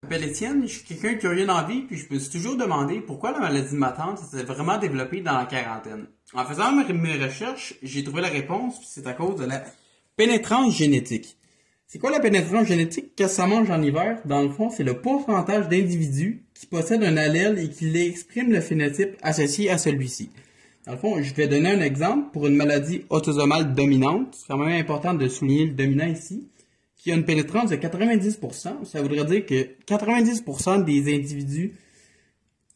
Je m'appelle Étienne, je suis quelqu'un curieux dans la vie, puis je me suis toujours demandé pourquoi la maladie de ma tante s'est vraiment développée dans la quarantaine. En faisant mes recherches, j'ai trouvé la réponse, puis c'est à cause de la pénétrance génétique. C'est quoi la pénétrance génétique? Qu'est-ce que ça mange en hiver? Dans le fond, c'est le pourcentage d'individus qui possèdent un allèle et qui expriment le phénotype associé à celui-ci. Dans le fond, je vais donner un exemple pour une maladie autosomale dominante. C'est quand même important de souligner le dominant ici, qui a une pénétrance de 90%. Ça voudrait dire que 90% des individus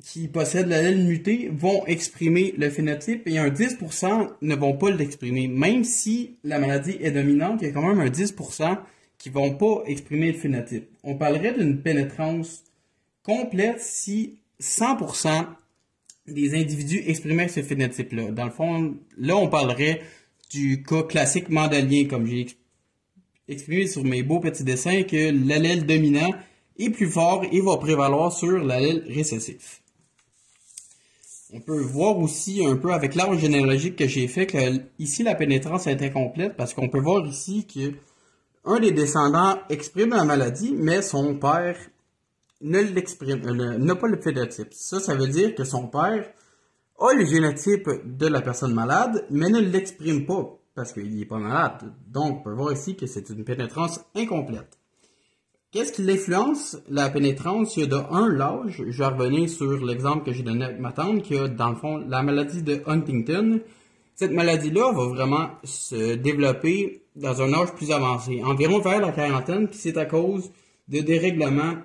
qui possèdent l'allèle muté vont exprimer le phénotype et un 10% ne vont pas l'exprimer. Même si la maladie est dominante, il y a quand même un 10% qui vont pas exprimer le phénotype. On parlerait d'une pénétrance complète si 100% des individus exprimaient ce phénotype-là. Dans le fond, là, on parlerait du cas classique mendélien, comme j'ai exprimé sur mes beaux petits dessins, que l'allèle dominant est plus fort et va prévaloir sur l'allèle récessif. On peut voir aussi un peu avec l'arbre généalogique que j'ai fait que ici la pénétrance est incomplète parce qu'on peut voir ici que un des descendants exprime la maladie, mais son père ne l'exprime, n'a pas le phénotype. Ça veut dire que son père a le génotype de la personne malade, mais ne l'exprime pas parce qu'il n'est pas malade. Donc, on peut voir ici que c'est une pénétrance incomplète. Qu'est-ce qui l'influence, la pénétrance? Il y a de un l'âge. Je vais revenir sur l'exemple que j'ai donné avec ma tante, qui a, dans le fond, la maladie de Huntington. Cette maladie-là va vraiment se développer dans un âge plus avancé, environ vers la quarantaine, puis c'est à cause de dérèglements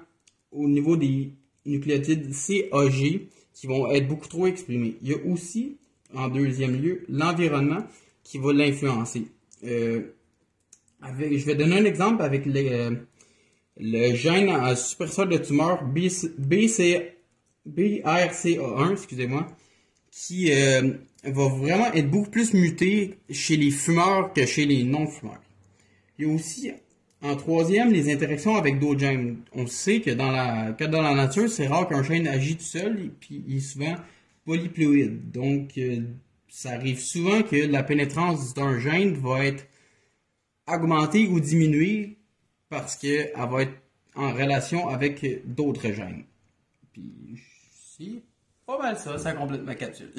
au niveau des nucléotides CAG qui vont être beaucoup trop exprimés. Il y a aussi, en deuxième lieu, l'environnement qui va l'influencer. Je vais donner un exemple avec le gène suppresseur de tumeur BRCA1, excusez-moi, qui va vraiment être beaucoup plus muté chez les fumeurs que chez les non-fumeurs. Il y a aussi, en troisième, les interactions avec d'autres gènes. On sait que dans la nature, c'est rare qu'un gène agit tout seul et puis il est souvent polyploïde. Donc, ça arrive souvent que la pénétrance d'un gène va être augmentée ou diminuée parce qu'elle va être en relation avec d'autres gènes. Puis, c'est pas mal ça complète ma capsule.